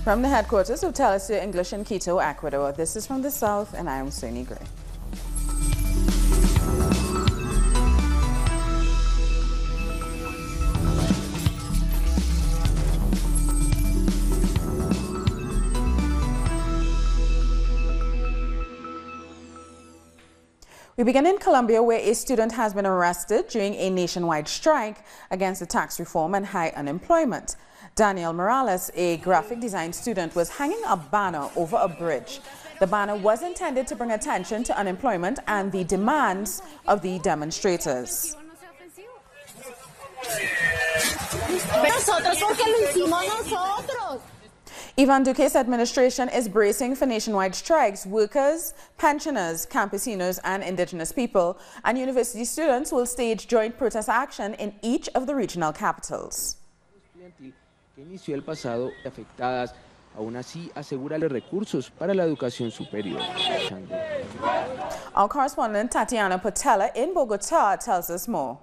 From the headquarters of Telesur English in Quito, Ecuador, this is From the South, and I am Sunny Gray. We begin in Colombia, where a student has been arrested during a nationwide strike against the tax reform and high unemployment. Daniel Morales, a graphic design student, was hanging a banner over a bridge. The banner was intended to bring attention to unemployment and the demands of the demonstrators. Ivan Duque's administration is bracing for nationwide strikes. Workers, pensioners, campesinos, and indigenous people and university students will stage joint protest action in each of the regional capitals. Que inició el pasado afectadas, aún así asegura los recursos para la educación superior. Our correspondent Tatiana Patella in Bogotá tells us more.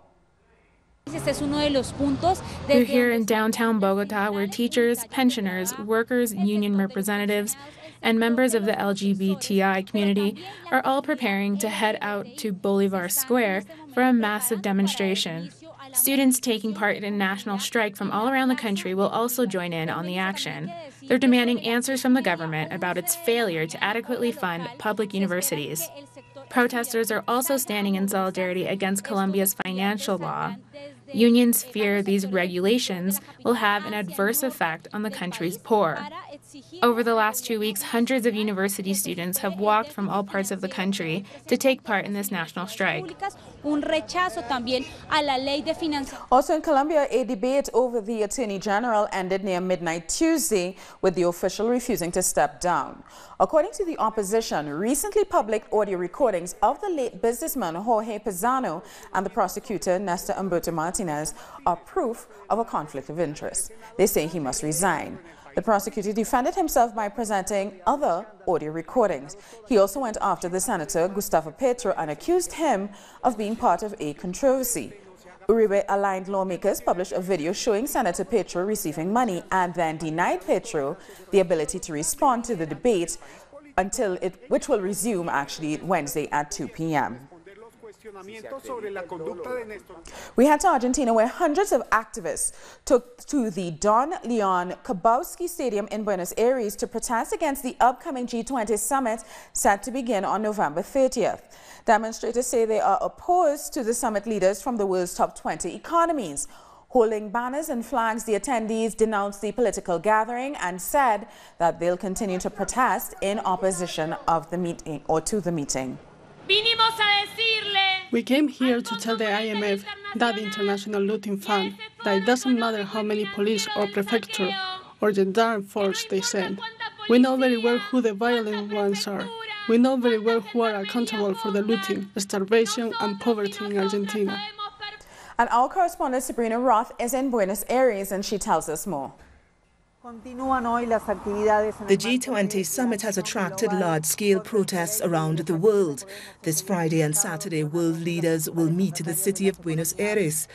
We're here in downtown Bogotá, where teachers, pensioners, workers, union representatives, and members of the LGBTI community are all preparing to head out to Bolivar Square for a massive demonstration. Students taking part in a national strike from all around the country will also join in on the action. They're demanding answers from the government about its failure to adequately fund public universities. Protesters are also standing in solidarity against Colombia's financial law. Unions fear these regulations will have an adverse effect on the country's poor. Over the last 2 weeks, hundreds of university students have walked from all parts of the country to take part in this national strike. Also in Colombia, a debate over the Attorney General ended near midnight Tuesday, with the official refusing to step down. According to the opposition, recently published audio recordings of the late businessman Jorge Pizano and the prosecutor Nestor Humberto Martinez are proof of a conflict of interest. They say he must resign. The prosecutor defended himself by presenting other audio recordings. He also went after the senator, Gustavo Petro, and accused him of being part of a controversy. Uribe-aligned lawmakers published a video showing Senator Petro receiving money and then denied Petro the ability to respond to the debate which will resume actually Wednesday at 2 p.m. We head to Argentina, where hundreds of activists took to the Don Leon Kabowski Stadium in Buenos Aires to protest against the upcoming G20 summit set to begin on November 30th. Demonstrators say they are opposed to the summit leaders from the world's top 20 economies. Holding banners and flags, the attendees denounced the political gathering and said that they'll continue to protest in opposition of the meeting or to the meeting. We came here to tell the IMF, that International Looting Fund, that it doesn't matter how many police or prefecture or gendarme force they send. We know very well who the violent ones are. We know very well who are accountable for the looting, starvation and poverty in Argentina. And our correspondent Sabrina Roth is in Buenos Aires, and she tells us more. The G20 summit has attracted large-scale protests around the world. This Friday and Saturday, world leaders will meet in the city of Buenos Aires.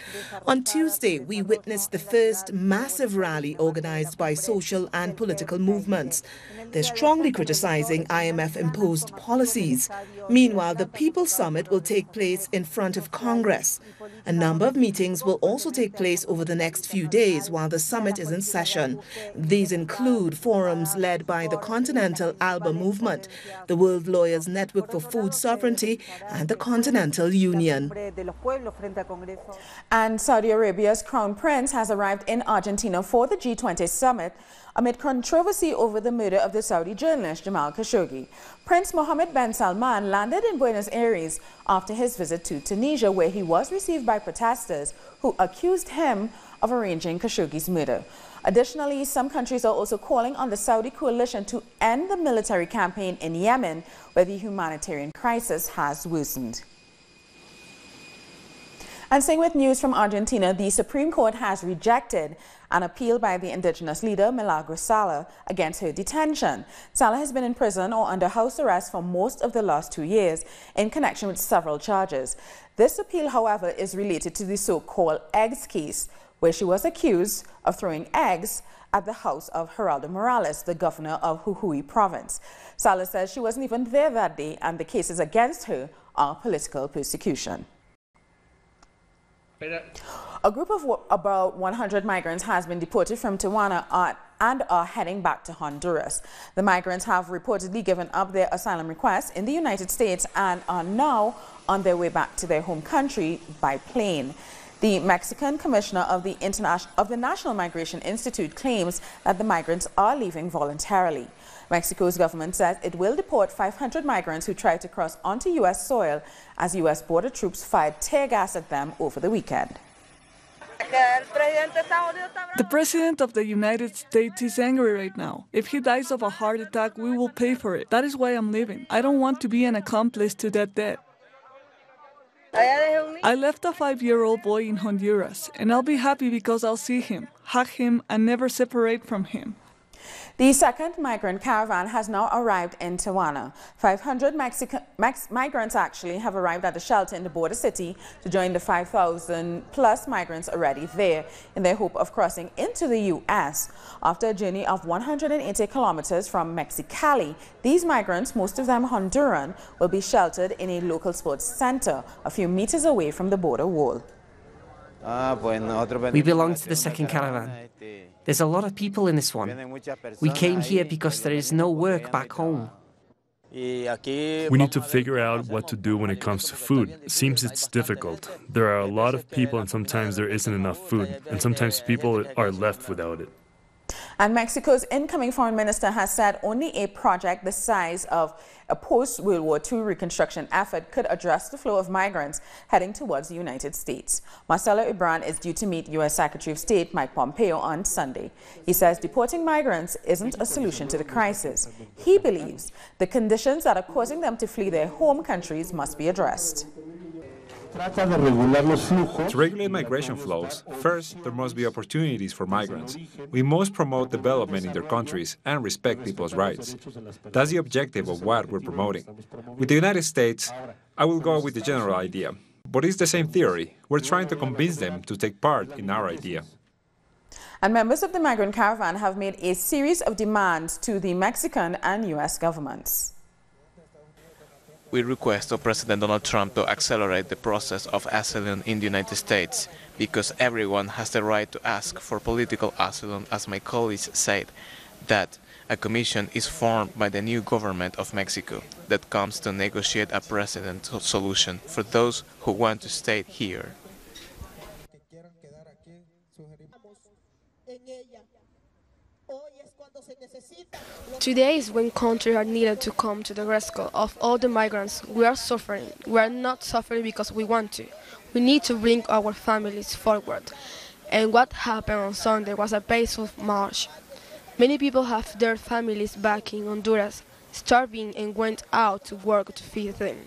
On Tuesday, we witnessed the first massive rally organized by social and political movements. They're strongly criticizing IMF-imposed policies. Meanwhile, the People's Summit will take place in front of Congress. A number of meetings will also take place over the next few days while the summit is in session. These include forums led by the Continental ALBA Movement, the World Lawyers Network for Food Sovereignty, and the Continental Union. And Saudi Arabia's Crown Prince has arrived in Argentina for the G20 summit amid controversy over the murder of the Saudi journalist Jamal Khashoggi. Prince Mohammed bin Salman landed in Buenos Aires after his visit to Tunisia, where he was received by protesters who accused him of arranging Khashoggi's murder. Additionally, some countries are also calling on the Saudi coalition to end the military campaign in Yemen, where the humanitarian crisis has worsened. And staying with news from Argentina, the Supreme Court has rejected an appeal by the indigenous leader Milagros Sala against her detention. Sala has been in prison or under house arrest for most of the last 2 years in connection with several charges. This appeal, however, is related to the so-called eggs case, where she was accused of throwing eggs at the house of Geraldo Morales, the governor of Jujuy province. Salas says she wasn't even there that day, and the cases against her are political persecution. A group of about 100 migrants has been deported from Tijuana and are heading back to Honduras. The migrants have reportedly given up their asylum requests in the United States and are now on their way back to their home country by plane. The Mexican commissioner of the National Migration Institute claims that the migrants are leaving voluntarily. Mexico's government says it will deport 500 migrants who tried to cross onto U.S. soil as U.S. border troops fired tear gas at them over the weekend. The President of the United States is angry right now. If he dies of a heart attack, we will pay for it. That is why I'm leaving. I don't want to be an accomplice to that death. I left a 5-year-old boy in Honduras, and I'll be happy because I'll see him, hug him, and never separate from him. The second migrant caravan has now arrived in Tijuana. 500 migrants actually have arrived at the shelter in the border city to join the 5,000 plus migrants already there in their hope of crossing into the U.S. After a journey of 180 kilometers from Mexicali, these migrants, most of them Honduran, will be sheltered in a local sports center a few meters away from the border wall. We belong to the second caravan. There's a lot of people in this one. We came here because there is no work back home. We need to figure out what to do when it comes to food. It seems it's difficult. There are a lot of people and sometimes there isn't enough food, and sometimes people are left without it. And Mexico's incoming foreign minister has said only a project the size of a post-World War II reconstruction effort could address the flow of migrants heading towards the United States. Marcelo Ebrard is due to meet U.S. Secretary of State Mike Pompeo on Sunday. He says deporting migrants isn't a solution to the crisis. He believes the conditions that are causing them to flee their home countries must be addressed. To regulate migration flows, first, there must be opportunities for migrants. We must promote development in their countries and respect people's rights. That's the objective of what we're promoting. With the United States, I will go with the general idea. But it's the same theory. We're trying to convince them to take part in our idea. And members of the migrant caravan have made a series of demands to the Mexican and U.S. governments. We request of President Donald Trump to accelerate the process of asylum in the United States because everyone has the right to ask for political asylum, as my colleagues said, that a commission is formed by the new government of Mexico that comes to negotiate a presidential solution for those who want to stay here. Today is when countries are needed to come to the rescue of all the migrants. We are suffering. We are not suffering because we want to. We need to bring our families forward. And what happened on Sunday was a peaceful march. Many people have their families back in Honduras, starving, and went out to work to feed them.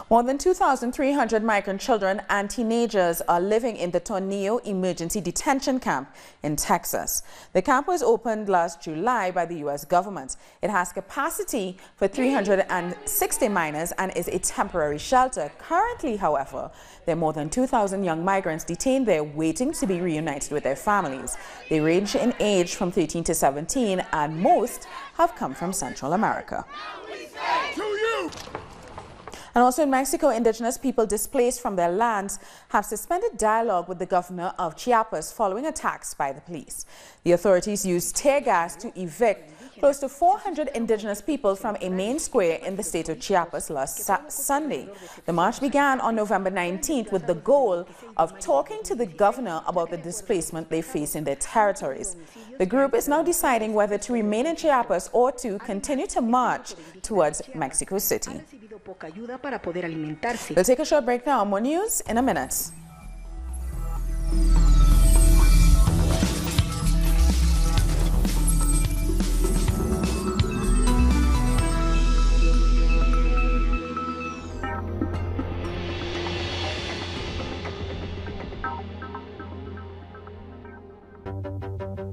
More than 2,300 migrant children and teenagers are living in the Tornillo Emergency Detention Camp in Texas. The camp was opened last July by the U.S. government. It has capacity for 360 minors and is a temporary shelter. Currently, however, there are more than 2,000 young migrants detained there waiting to be reunited with their families. They range in age from 13 to 17, and most have come from Central America. And also in Mexico, indigenous people displaced from their lands have suspended dialogue with the governor of Chiapas following attacks by the police. The authorities used tear gas to evict close to 400 indigenous people from a main square in the state of Chiapas last Sunday. The march began on November 19th with the goal of talking to the governor about the displacement they face in their territories. The group is now deciding whether to remain in Chiapas or to continue to march towards Mexico City. We'll take a short break now. More news in a minute.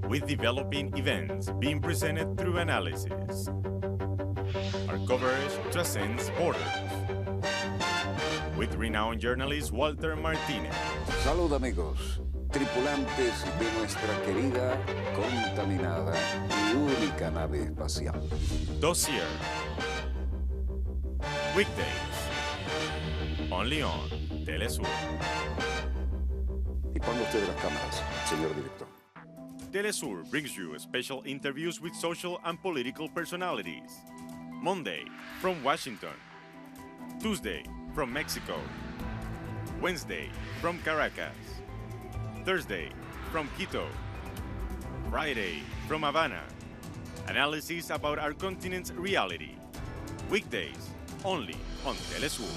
With developing events being presented through analysis. Our coverage transcends borders. with renowned journalist Walter Martinez. Salud amigos, tripulantes de nuestra querida, contaminada y única nave espacial. Dossier. Weekdays. Only on Telesur. Y ponga usted las cámaras, señor director. Telesur brings you special interviews with social and political personalities. Monday, from Washington. Tuesday, from Mexico. Wednesday, from Caracas. Thursday, from Quito. Friday, from Havana. Analysis about our continent's reality. Weekdays, only on Telesur.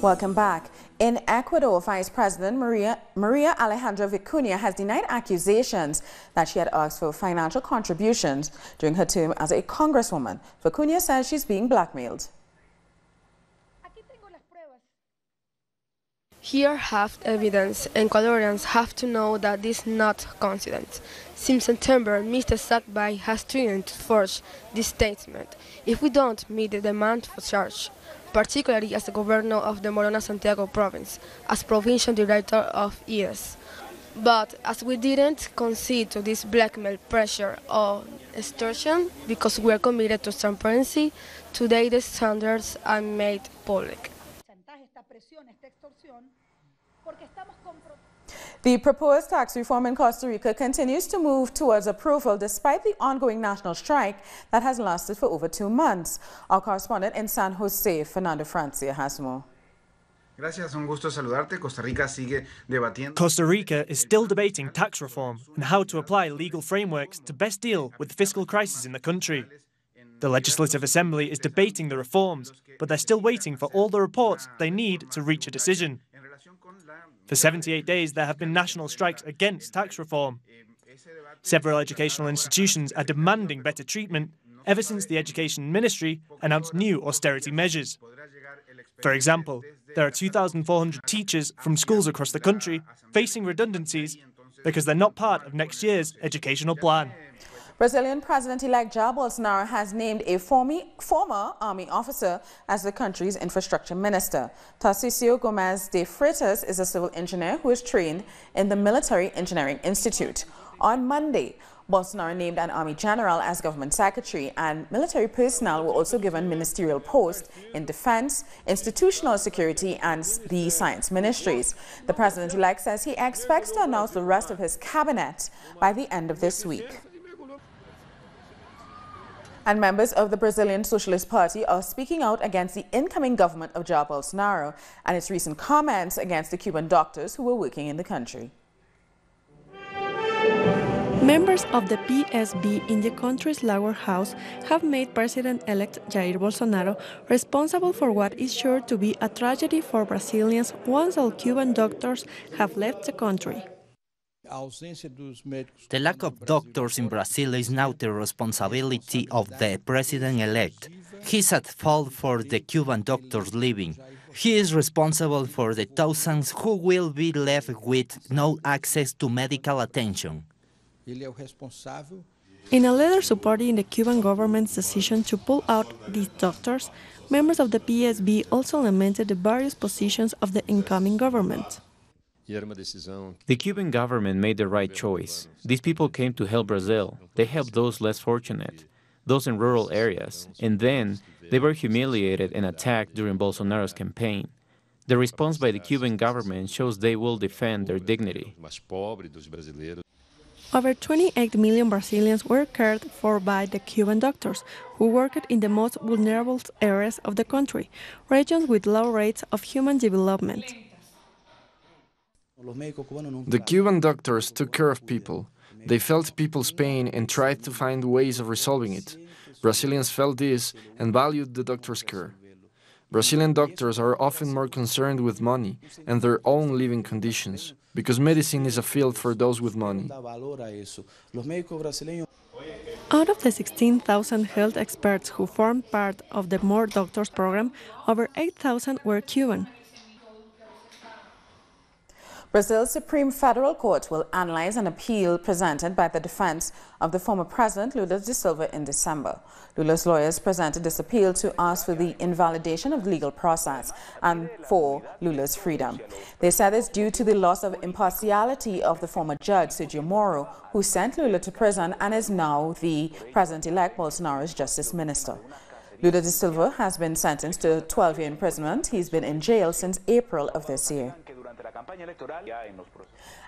Welcome back. In Ecuador, Vice President Maria Alejandra Vicuña has denied accusations that she had asked for financial contributions during her term as a congresswoman. Vicuña says she's being blackmailed. Here have evidence. Ecuadorians have to know that this is not coincidence. Since September, Mr. Sakbai has threatened to forge this statement if we don't meet the demand for charge, particularly as the governor of the Morona Santiago province, as provincial director of FtS. But as we didn't concede to this blackmail, pressure or extortion because we are committed to transparency, today the standards are made public. The proposed tax reform in Costa Rica continues to move towards approval despite the ongoing national strike that has lasted for over 2 months. Our correspondent in San Jose, Fernando Francia, has more. Gracias, un gusto saludarte. Costa Rica sigue debatiendo. Costa Rica is still debating tax reform and how to apply legal frameworks to best deal with the fiscal crisis in the country. The Legislative Assembly is debating the reforms, but they're still waiting for all the reports they need to reach a decision. For 78 days, there have been national strikes against tax reform. Several educational institutions are demanding better treatment ever since the Education Ministry announced new austerity measures. For example, there are 2,400 teachers from schools across the country facing redundancies because they're not part of next year's educational plan. Brazilian President-elect Jair Bolsonaro has named a former army officer as the country's infrastructure minister. Tarcísio Gomes de Freitas is a civil engineer who is trained in the Military Engineering Institute. On Monday, Bolsonaro named an army general as government secretary, and military personnel were also given ministerial posts in defense, institutional security, and the science ministries. The president-elect says he expects to announce the rest of his cabinet by the end of this week. And members of the Brazilian Socialist Party are speaking out against the incoming government of Jair Bolsonaro and its recent comments against the Cuban doctors who were working in the country. Members of the PSB in the country's lower house have made President-elect Jair Bolsonaro responsible for what is sure to be a tragedy for Brazilians once all Cuban doctors have left the country. The lack of doctors in Brazil is now the responsibility of the president-elect. He's at fault for the Cuban doctors leaving. He is responsible for the thousands who will be left with no access to medical attention. In a letter supporting the Cuban government's decision to pull out these doctors, members of the PSB also lamented the various positions of the incoming government. The Cuban government made the right choice. These people came to help Brazil. They helped those less fortunate, those in rural areas, and then they were humiliated and attacked during Bolsonaro's campaign. The response by the Cuban government shows they will defend their dignity. Over 28 million Brazilians were cared for by the Cuban doctors, who worked in the most vulnerable areas of the country, regions with low rates of human development. The Cuban doctors took care of people. They felt people's pain and tried to find ways of resolving it. Brazilians felt this and valued the doctors' care. Brazilian doctors are often more concerned with money and their own living conditions, because medicine is a field for those with money. Out of the 16,000 health experts who formed part of the More Doctors program, over 8,000 were Cuban. Brazil's Supreme Federal Court will analyze an appeal presented by the defense of the former president Lula da Silva in December. Lula's lawyers presented this appeal to ask for the invalidation of the legal process and for Lula's freedom. They said it's due to the loss of impartiality of the former judge, Sergio Moro, who sent Lula to prison and is now the president-elect Bolsonaro's justice minister. Lula da Silva has been sentenced to 12-year imprisonment. He's been in jail since April of this year.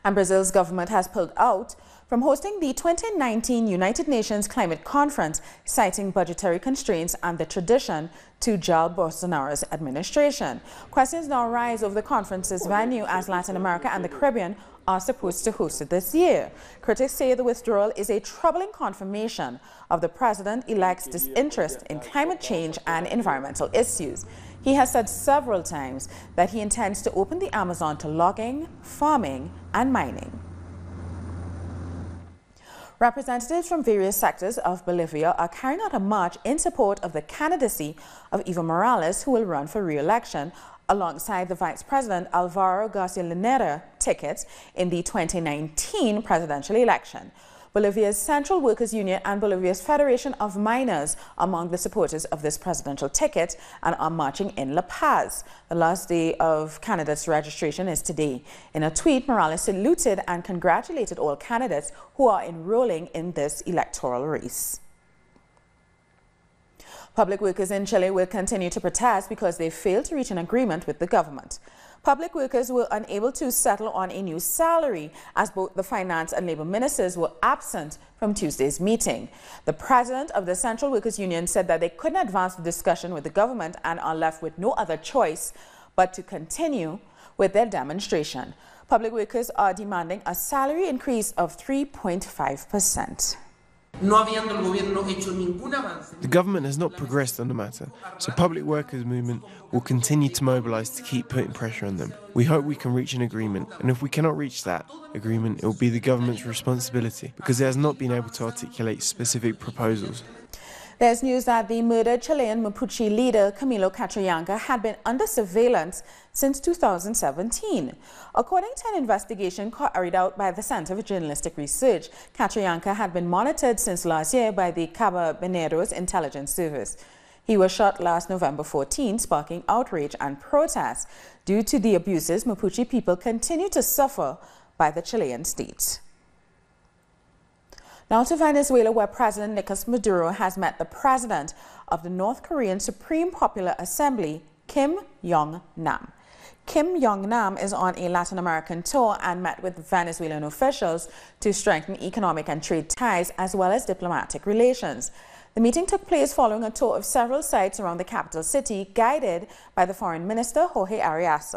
And Brazil's government has pulled out from hosting the 2019 United Nations Climate Conference, citing budgetary constraints and the tradition to Jair Bolsonaro's administration. Questions now arise over the conference's venue, as Latin America and the Caribbean are supposed to host it this year. Critics say the withdrawal is a troubling confirmation of the president-elect's disinterest in climate change and environmental issues. He has said several times that he intends to open the Amazon to logging, farming, and mining. Representatives from various sectors of Bolivia are carrying out a march in support of the candidacy of Evo Morales, who will run for re-election alongside the Vice President Alvaro Garcia Linera ticket in the 2019 presidential election. Bolivia's Central Workers Union and Bolivia's Federation of Miners are among the supporters of this presidential ticket and are marching in La Paz. The last day of candidates' registration is today. In a tweet, Morales saluted and congratulated all candidates who are enrolling in this electoral race. Public workers in Chile will continue to protest because they failed to reach an agreement with the government. Public workers were unable to settle on a new salary as both the finance and labor ministers were absent from Tuesday's meeting. The president of the Central Workers Union said that they couldn't advance the discussion with the government and are left with no other choice but to continue with their demonstration. Public workers are demanding a salary increase of 3.5%. The government has not progressed on the matter, so public workers' movement will continue to mobilise to keep putting pressure on them. We hope we can reach an agreement, and if we cannot reach that agreement, it will be the government's responsibility, because it has not been able to articulate specific proposals. There's news that the murdered Chilean Mapuche leader Camilo Catrillanca had been under surveillance since 2017. According to an investigation carried out by the Center for Journalistic Research, Catrillanca had been monitored since last year by the Carabineros intelligence service. He was shot last November 14, sparking outrage and protests due to the abuses Mapuche people continue to suffer by the Chilean state. Now to Venezuela, where President Nicolas Maduro has met the president of the North Korean Supreme Popular Assembly, Kim Jong-nam. Kim Jong-nam is on a Latin American tour and met with Venezuelan officials to strengthen economic and trade ties as well as diplomatic relations. The meeting took place following a tour of several sites around the capital city, guided by the Foreign Minister Jorge Arias.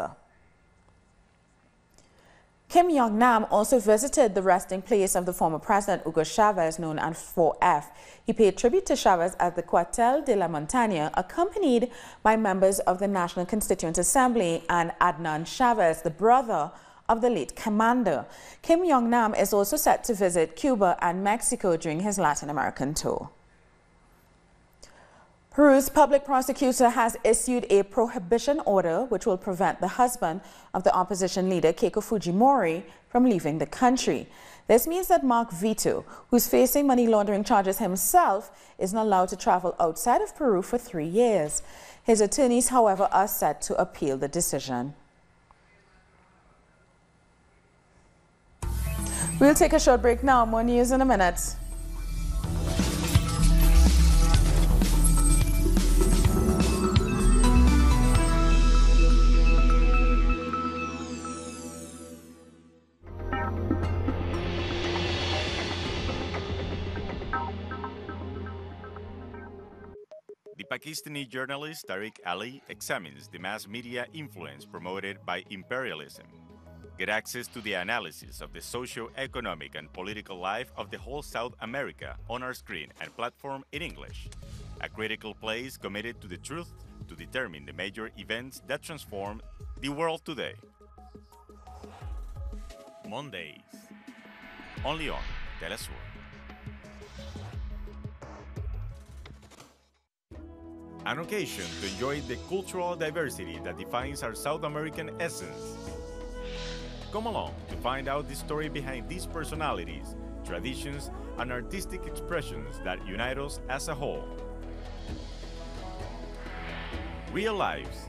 Kim Jong-nam also visited the resting place of the former president Hugo Chavez, known as 4F. He paid tribute to Chavez at the Cuartel de la Montaña, accompanied by members of the National Constituent Assembly and Adnan Chavez, the brother of the late commander. Kim Jong-nam is also set to visit Cuba and Mexico during his Latin American tour. Peru's public prosecutor has issued a prohibition order which will prevent the husband of the opposition leader Keiko Fujimori from leaving the country. This means that Mark Vito, who's facing money laundering charges himself, isn't allowed to travel outside of Peru for 3 years. His attorneys, however, are set to appeal the decision. We'll take a short break now. More news in a minute. Pakistani journalist Tariq Ali examines the mass media influence promoted by imperialism. Get access to the analysis of the socio-economic and political life of the whole South America on our screen and platform in English. A critical place committed to the truth to determine the major events that transform the world today. Mondays, only on Telesur. An occasion to enjoy the cultural diversity that defines our South American essence. Come along to find out the story behind these personalities, traditions, and artistic expressions that unite us as a whole. Real Lives,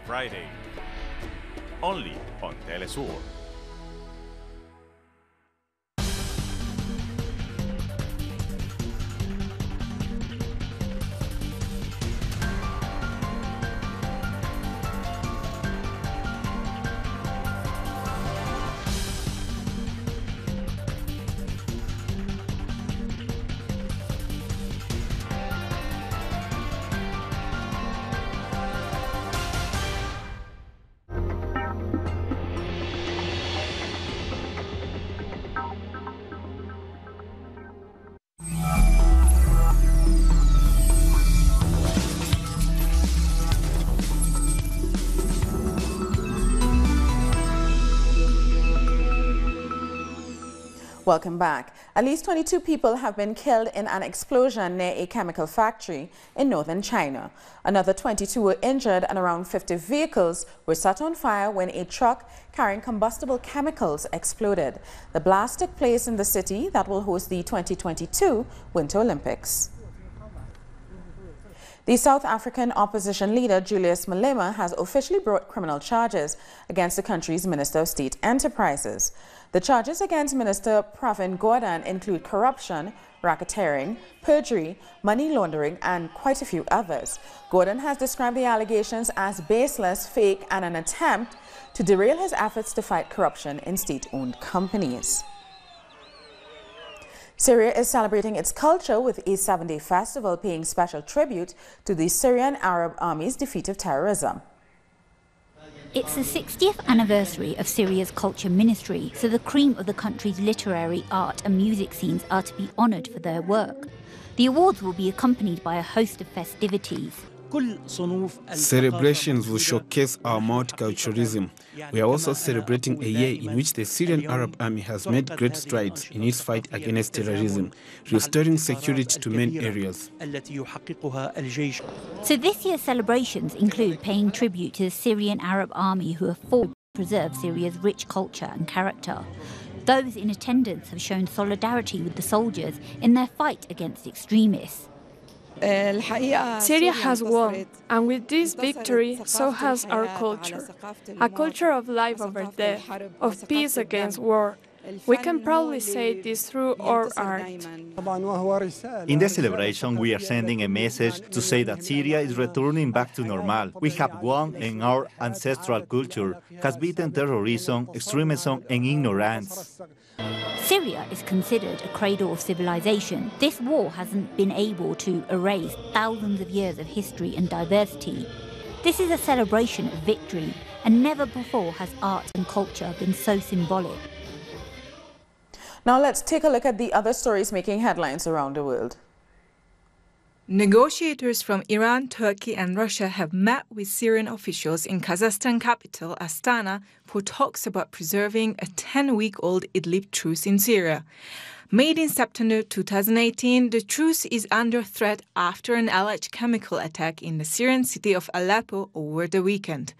Friday, only on Telesur. Welcome back. At least 22 people have been killed in an explosion near a chemical factory in northern China. Another 22 were injured and around 50 vehicles were set on fire when a truck carrying combustible chemicals exploded. The blast took place in the city that will host the 2022 Winter Olympics. The South African opposition leader Julius Malema has officially brought criminal charges against the country's Minister of State Enterprises. The charges against Minister Pravin Gordhan include corruption, racketeering, perjury, money laundering, and quite a few others. Gordhan has described the allegations as baseless, fake, and an attempt to derail his efforts to fight corruption in state-owned companies. Syria is celebrating its culture with a 7-day festival paying special tribute to the Syrian Arab Army's defeat of terrorism. It's the 60th anniversary of Syria's culture ministry, so the cream of the country's literary, art and music scenes are to be honoured for their work. The awards will be accompanied by a host of festivities. Celebrations will showcase our multiculturalism. We are also celebrating a year in which the Syrian Arab Army has made great strides in its fight against terrorism, restoring security to many areas. So this year's celebrations include paying tribute to the Syrian Arab Army who have fought to preserve Syria's rich culture and character. Those in attendance have shown solidarity with the soldiers in their fight against extremists. Syria has won, and with this victory, so has our culture. A culture of life over death, of peace against war. We can proudly say this through our art. In the celebration, we are sending a message to say that Syria is returning back to normal. We have won, and our ancestral culture has beaten terrorism, extremism, and ignorance. Syria is considered a cradle of civilization. This war hasn't been able to erase thousands of years of history and diversity. This is a celebration of victory, and never before has art and culture been so symbolic. Now let's take a look at the other stories making headlines around the world. Negotiators from Iran, Turkey and Russia have met with Syrian officials in Kazakhstan capital Astana for talks about preserving a 10-week-old Idlib truce in Syria. Made in September 2018, the truce is under threat after an alleged chemical attack in the Syrian city of Aleppo over the weekend.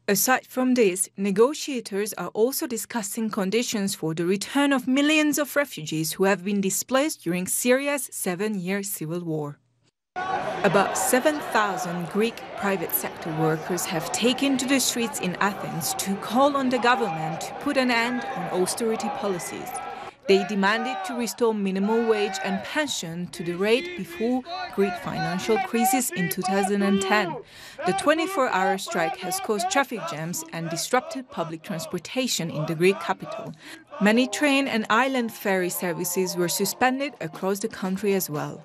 Aside from this, negotiators are also discussing conditions for the return of millions of refugees who have been displaced during Syria's 7-year civil war. About 7,000 Greek private sector workers have taken to the streets in Athens to call on the government to put an end on austerity policies. They demanded to restore minimum wage and pension to the rate before Greek financial crisis in 2010. The 24-hour strike has caused traffic jams and disrupted public transportation in the Greek capital. Many train and island ferry services were suspended across the country as well.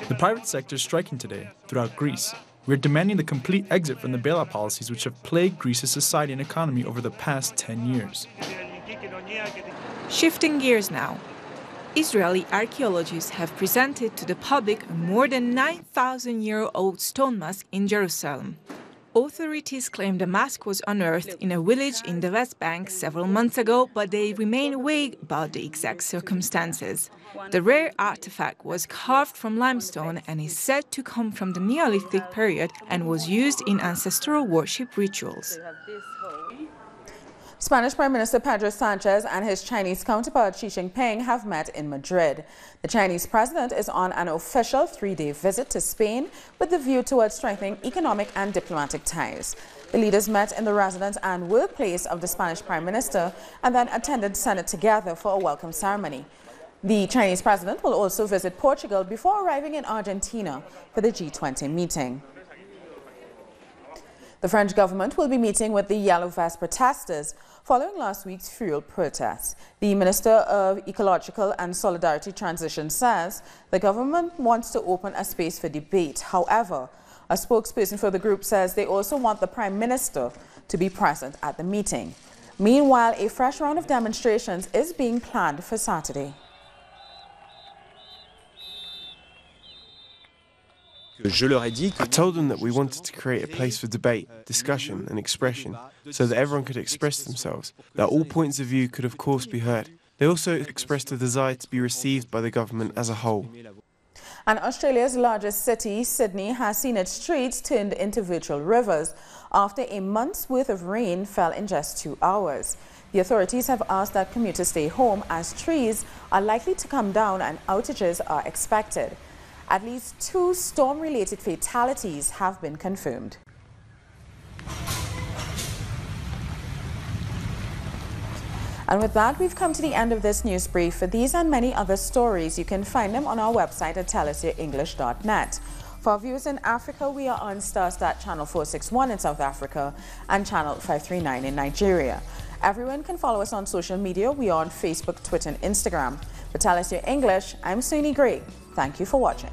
The private sector is striking today throughout Greece. We're demanding the complete exit from the bailout policies which have plagued Greece's society and economy over the past 10 years. Shifting gears now. Israeli archaeologists have presented to the public a more than 9,000-year-old stone mask in Jerusalem. Authorities claim the mask was unearthed in a village in the West Bank several months ago, but they remain vague about the exact circumstances. The rare artifact was carved from limestone and is said to come from the Neolithic period and was used in ancestral worship rituals. Spanish Prime Minister Pedro Sanchez and his Chinese counterpart Xi Jinping have met in Madrid. The Chinese president is on an official 3-day visit to Spain with the view towards strengthening economic and diplomatic ties. The leaders met in the residence and workplace of the Spanish Prime Minister and then attended Senate together for a welcome ceremony. The Chinese president will also visit Portugal before arriving in Argentina for the G20 meeting. The French government will be meeting with the Yellow Vest protesters following last week's fuel protests. The Minister of Ecological and Solidarity Transition says the government wants to open a space for debate. However, a spokesperson for the group says they also want the Prime Minister to be present at the meeting. Meanwhile, a fresh round of demonstrations is being planned for Saturday. I told them that we wanted to create a place for debate, discussion and expression so that everyone could express themselves, that all points of view could of course be heard. They also expressed a desire to be received by the government as a whole. And Australia's largest city, Sydney, has seen its streets turned into virtual rivers after a month's worth of rain fell in just 2 hours. The authorities have asked that commuters stay home as trees are likely to come down and outages are expected. At least 2 storm-related fatalities have been confirmed. And with that, we've come to the end of this news brief. For these and many other stories, you can find them on our website at tellusyourenglish.net. For our viewers in Africa, we are on Starstat Channel 461 in South Africa and Channel 539 in Nigeria. Everyone can follow us on social media. We are on Facebook, Twitter, and Instagram. For Tell Us Your English, I'm Suni Gray. Thank you for watching.